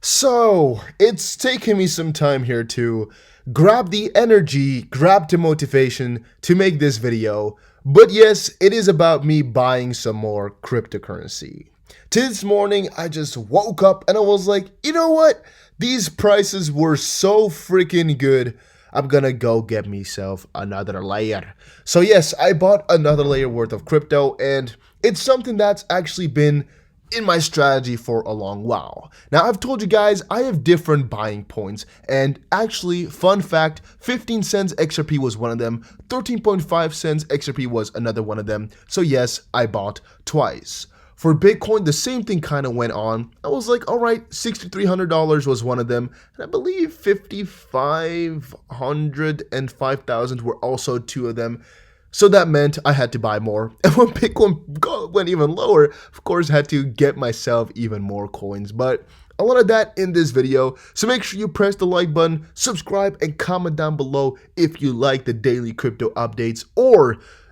So, it's taken me some time here to grab the energy, grab the motivation to make this video. But yes, it is about me buying some more cryptocurrency. This morning, I just woke up and I was like, you know what? These prices were so freaking good. I'm gonna go get myself another layer. So yes, I bought another layer worth of crypto, and it's something that's actually been in my strategy for a long while. Now, I've told you guys I have different buying points, and actually, fun fact, 15 cents XRP was one of them, 13.5 cents XRP was another one of them. So yes, I bought twice. For Bitcoin, the same thing kind of went on. I was like, all right, $6,300 was one of them, and I believe 5,500 and 5,000 were also two of them. So that meant I had to buy more. And when Bitcoin went even lower, of course, I had to get myself even more coins. But a lot of that in this video. So make sure you press the like button, subscribe, and comment down below if you like the daily crypto updates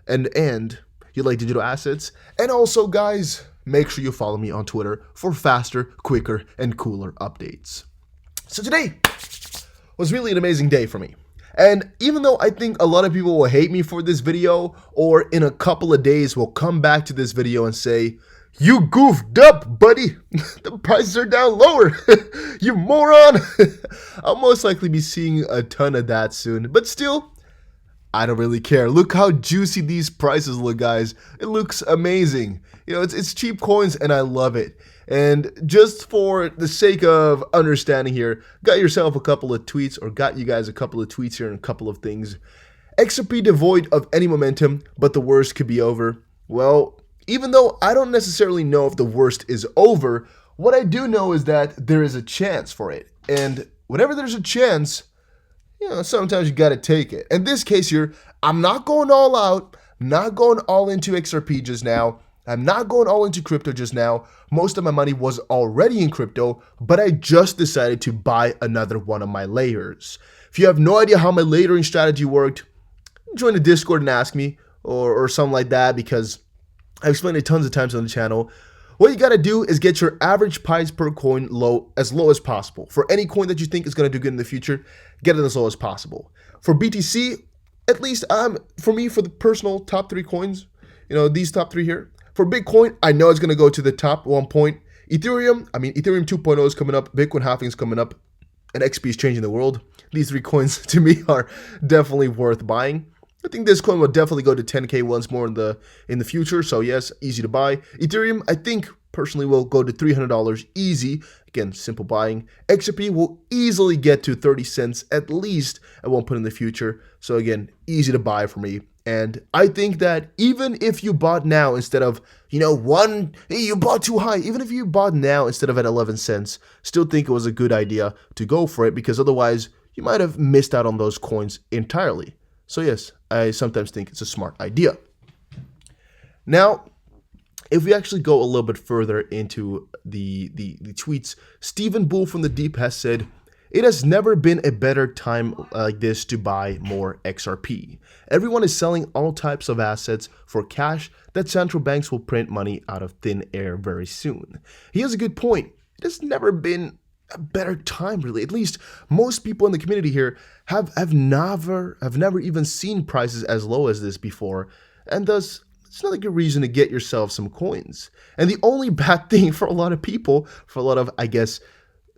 and you like digital assets. And also, guys, make sure you follow me on Twitter for faster, quicker, and cooler updates. So today was really an amazing day for me. And even though I think a lot of people will hate me for this video, or in a couple of days will come back to this video and say, "You goofed up, buddy. The prices are down lower. You moron." I'll most likely be seeing a ton of that soon. But still, I don't really care. Look how juicy these prices look, guys. It looks amazing. You know, it's cheap coins and I love it. And just for the sake of understanding here, got yourself a couple of tweets, or got you guys a couple of tweets here and a couple of things. XRP devoid of any momentum, but the worst could be over. Well, even though I don't necessarily know if the worst is over, what I do know is that there is a chance for it. And whenever there's a chance, you know, sometimes you got to take it. In this case here, I'm not going all out, not going all into XRP just now. I'm not going all into crypto just now. Most of my money was already in crypto, but I just decided to buy another one of my layers. If you have no idea how my layering strategy worked, join the Discord and ask me or something like that, because I've explained it tons of times on the channel. What you got to do is get your average price per coin low as possible. For any coin that you think is going to do good in the future, get it as low as possible. For BTC, at least for me, for the personal top 3 coins, you know, these top 3 here. For Bitcoin, I know it's going to go to the top 1 point. Ethereum 2.0 is coming up, Bitcoin halving is coming up, and XP is changing the world. These 3 coins to me are definitely worth buying. I think this coin will definitely go to 10K once more in the future. So yes, easy to buy. Ethereum, I think personally will go to $300 easy. Again, simple buying. XRP will easily get to 30 cents at least at one point in the future. So again, easy to buy for me. And I think that even if you bought now instead of, you bought too high, even if you bought now instead of at 11 cents, still think it was a good idea to go for it, because otherwise you might have missed out on those coins entirely. So yes, I sometimes think it's a smart idea. Now, if we actually go a little bit further into the tweets, Stephen Bull from the Deep has said, "It has never been a better time like this to buy more XRP. Everyone is selling all types of assets for cash that central banks will print money out of thin air very soon." He has a good point. It has never been a better time, really. At least most people in the community here have never even seen prices as low as this before, and thus it's not a good reason to get yourself some coins. And the only bad thing for a lot of people, for a lot of, I guess,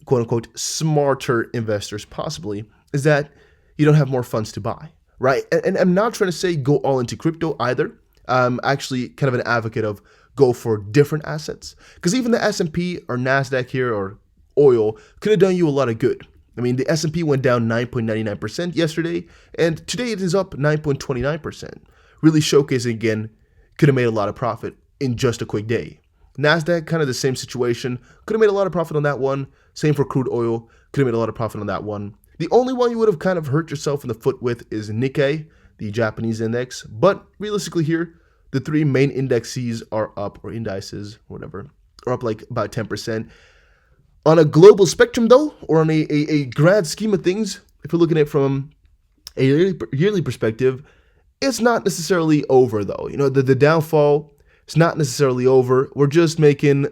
quote-unquote smarter investors possibly, is that you don't have more funds to buy, right? And I'm not trying to say go all into crypto either. I'm actually kind of an advocate of go for different assets, because even the S&P or NASDAQ here or oil could have done you a lot of good. I mean, the S&P went down 9.99% yesterday, and today it is up 9.29%, really showcasing again, could have made a lot of profit in just a quick day. NASDAQ, kind of the same situation. Could have made a lot of profit on that one. Same for crude oil. Could have made a lot of profit on that one. The only one you would have kind of hurt yourself in the foot with is Nikkei, the Japanese index. But realistically here, the 3 main indexes are up, or indices, whatever, are up like about 10%. On a global spectrum though, or on a grand scheme of things, if you're looking at it from a yearly perspective, it's not necessarily over though. You know, the downfall, it's not necessarily over. We're just making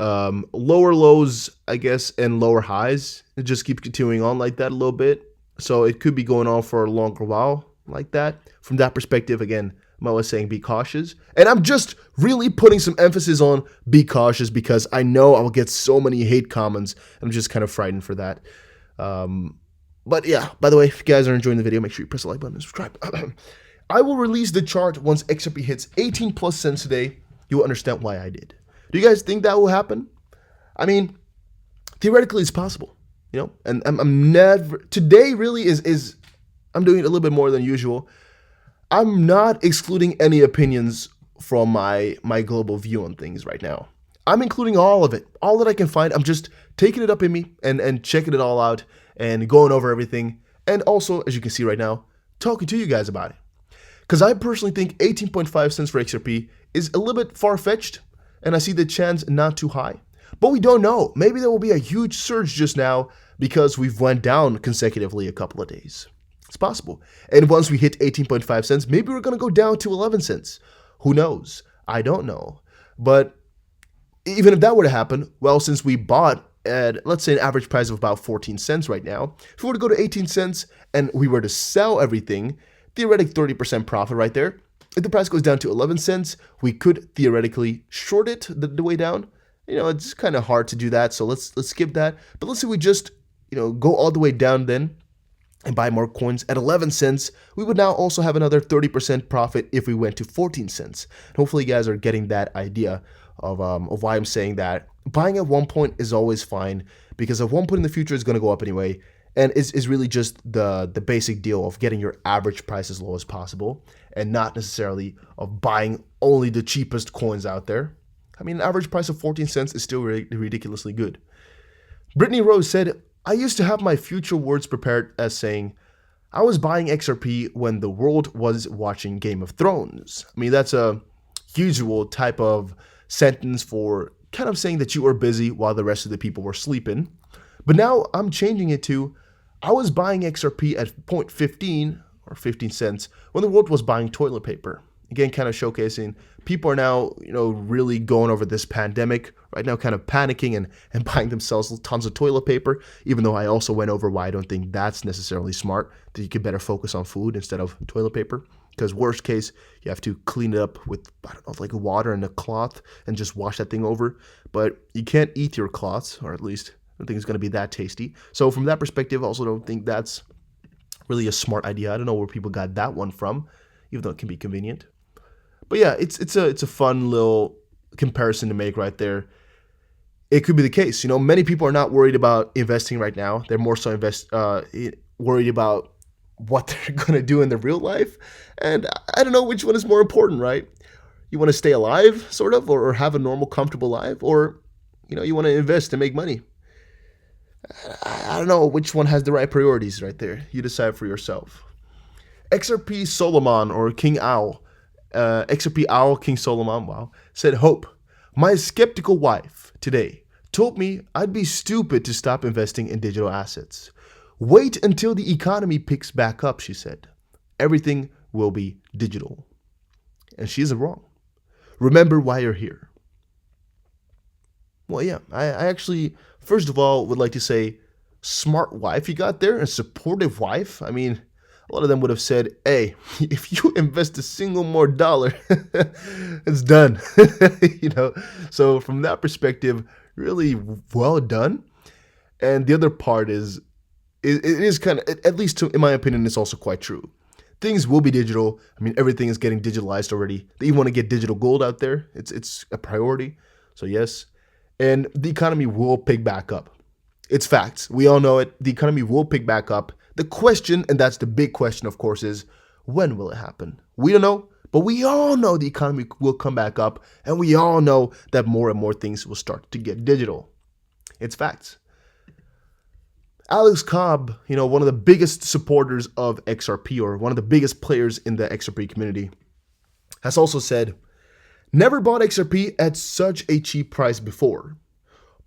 lower lows, I guess, and lower highs. It just keeps continuing on like that a little bit. So it could be going on for a longer while like that. From that perspective, again, I'm always saying be cautious. And I'm just really putting some emphasis on be cautious because I know I'll get so many hate comments. I'm just kind of frightened for that. But yeah, by the way, if you guys are enjoying the video, make sure you press the like button and subscribe. I will release the chart once XRP hits 18 plus cents today. You will understand why I did. Do you guys think that will happen? I mean, theoretically, it's possible, you know. And I'm never today. Really, is I'm doing it a little bit more than usual. I'm not excluding any opinions from my global view on things right now. I'm including all of it, all that I can find. I'm just taking it up in me and checking it all out and going over everything. And also, as you can see right now, talking to you guys about it. Because I personally think 18.5 cents for XRP is a little bit far-fetched, and I see the chance not too high. But we don't know. Maybe there will be a huge surge just now because we've went down consecutively a couple of days. It's possible. And once we hit 18.5 cents, maybe we're going to go down to 11 cents. Who knows? I don't know. But even if that were to happen, well, since we bought at, let's say, an average price of about 14 cents right now, if we were to go to 18 cents and we were to sell everything, theoretic 30% profit right there. If the price goes down to 11 cents, we could theoretically short it the way down. You know, it's kind of hard to do that, so let's skip that. But let's say we just, go all the way down then and buy more coins at 11 cents. We would now also have another 30% profit if we went to 14 cents. And hopefully you guys are getting that idea of why I'm saying that. Buying at one point is always fine because at one point in the future it's going to go up anyway. And it's really just the basic deal of getting your average price as low as possible and not necessarily of buying only the cheapest coins out there. I mean, an average price of 14 cents is still ridiculously good. Brittany Rose said, I used to have my future words prepared as saying, I was buying XRP when the world was watching Game of Thrones. I mean, that's a usual type of sentence for kind of saying that you were busy while the rest of the people were sleeping. But now I'm changing it to, I was buying XRP at 0.15 or 15 cents when the world was buying toilet paper. Again, kind of showcasing people are now, really going over this pandemic right now, kind of panicking and buying themselves tons of toilet paper, even though I also went over why I don't think that's necessarily smart, that you could better focus on food instead of toilet paper. Because worst case, you have to clean it up with, like water and a cloth and just wash that thing over. But you can't eat your cloths, or at least I don't think it's going to be that tasty. So from that perspective, I also don't think that's really a smart idea. I don't know where people got that one from, even though it can be convenient. But yeah, it's a fun little comparison to make right there. It could be the case. Many people are not worried about investing right now. They're more so worried about what they're going to do in their real life. And I don't know which one is more important, right? You want to stay alive, sort of, or have a normal, comfortable life, or, you want to invest and make money. I don't know which one has the right priorities right there. You decide for yourself. XRP Solomon or King Owl, XRP Owl King Solomon, wow, said, Hope, my skeptical wife today told me I'd be stupid to stop investing in digital assets. Wait until the economy picks back up, she said. Everything will be digital. And she isn't wrong. Remember why you're here. Well, yeah, I actually, first of all, would like to say smart wife you got there, a supportive wife. I mean, a lot of them would have said, hey, if you invest a single more dollar, it's done. So from that perspective, really well done. And the other part is, it is kind of, at least in my opinion, it's also quite true. Things will be digital. I mean, everything is getting digitalized already. They even want to get digital gold out there. It's a priority. So yes. And the economy will pick back up. It's facts. We all know it. The economy will pick back up. The question, and that's the big question, of course, is when will it happen? We don't know, but we all know the economy will come back up, and we all know that more and more things will start to get digital. It's facts. Alex Cobb, one of the biggest supporters of XRP, or one of the biggest players in the XRP community, has also said, never bought XRP at such a cheap price before.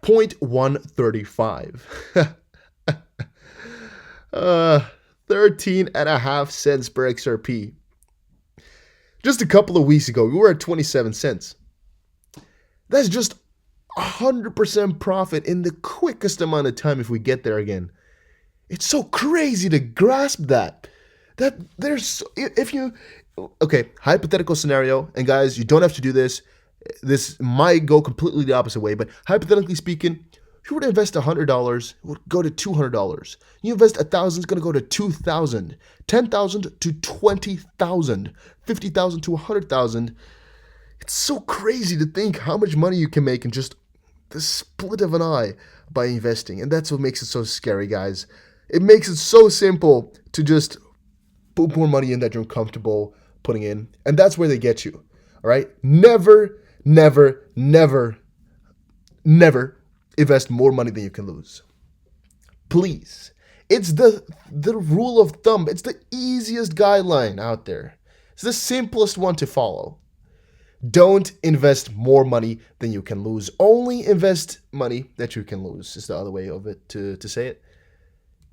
0.135. 13.5 cents per XRP. Just a couple of weeks ago, we were at 27 cents. That's just 100% profit in the quickest amount of time if we get there again. It's so crazy to grasp that. That there's, if you, okay, hypothetical scenario, and guys, you don't have to do this. This might go completely the opposite way, but hypothetically speaking, if you were to invest $100, it would go to $200. You invest 1,000, it's going to go to 2,000, 10,000 to 20,000, 50,000 to 100,000. It's so crazy to think how much money you can make in just the split of an eye by investing, and that's what makes it so scary, guys. It makes it so simple to just put more money in that you're comfortable putting in, and that's where they get you. All right, never, never, never, never invest more money than you can lose. Please. It's the rule of thumb. It's the easiest guideline out there. It's the simplest one to follow. Don't invest more money than you can lose. Only invest money that you can lose is the other way of it to say it.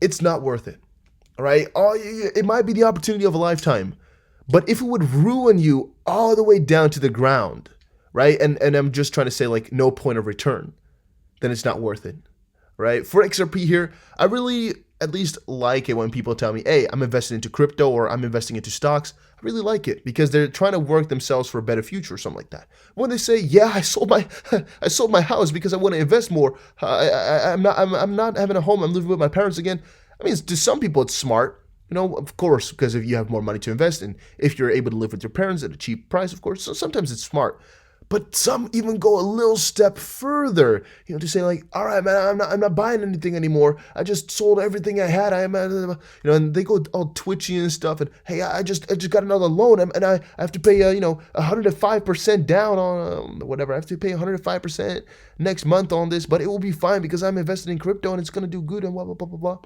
It's not worth it. All right? It might be the opportunity of a lifetime, but if it would ruin you all the way down to the ground, right? And I'm just trying to say like no point of return, then it's not worth it, right? For XRP here, I really at least like it when people tell me, hey, I'm investing into crypto or I'm investing into stocks. I really like it because they're trying to work themselves for a better future or something like that. When they say, yeah, I sold my house because I want to invest more. I'm not having a home. I'm living with my parents again. I mean, to some people it's smart, you know, of course, because if you have more money to invest in, if you're able to live with your parents at a cheap price, of course, so sometimes it's smart. But some even go a little step further, you know, to say like, all right, man, I'm not buying anything anymore. I just sold everything I had. You know, and they go all twitchy and stuff. And hey, I just got another loan, and I have to pay, 105% down on whatever. I have to pay 105% next month on this, but it will be fine because I'm invested in crypto and it's gonna do good and blah blah blah blah blah.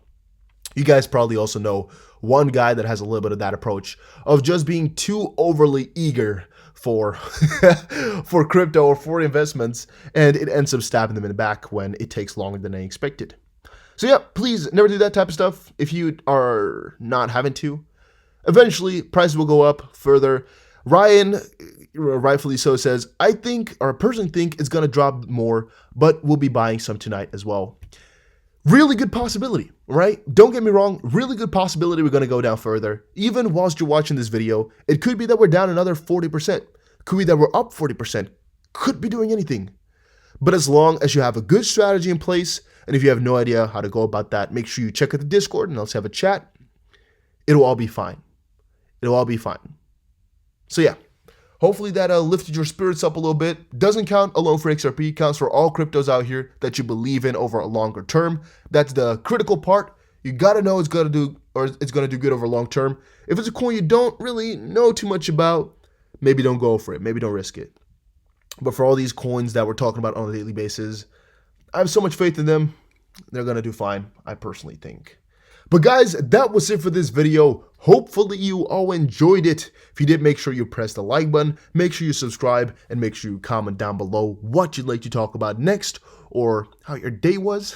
You guys probably also know one guy that has a little bit of that approach of just being too overly eager for for crypto or for investments, and it ends up stabbing them in the back when it takes longer than they expected. So yeah, please never do that type of stuff if you are not having to. Eventually, prices will go up further. Ryan, rightfully so, says, I think, or personally think, it's going to drop more, but we'll be buying some tonight as well. Really good possibility, right? Don't get me wrong, really good possibility we're going to go down further. Even whilst you're watching this video, it could be that we're down another 40%. Could be that we're up 40%. Could be doing anything. But as long as you have a good strategy in place, and if you have no idea how to go about that, make sure you check out the Discord and let's have a chat. It'll all be fine. It'll all be fine. So yeah, hopefully that lifted your spirits up a little bit. Doesn't count alone for XRP, counts for all cryptos out here that you believe in over a longer term. That's the critical part. You gotta know it's gonna do good over long term. If it's a coin you don't really know too much about, maybe don't go for it. Maybe don't risk it. But for all these coins that we're talking about on a daily basis, I have so much faith in them. They're gonna do fine, I personally think. But guys, that was it for this video. Hopefully you all enjoyed it. If you did, make sure you press the like button, make sure you subscribe, and make sure you comment down below what you'd like to talk about next, or how your day was,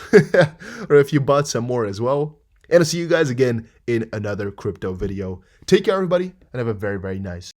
or if you bought some more as well. And I'll see you guys again in another crypto video. Take care, everybody, and have a very, very nice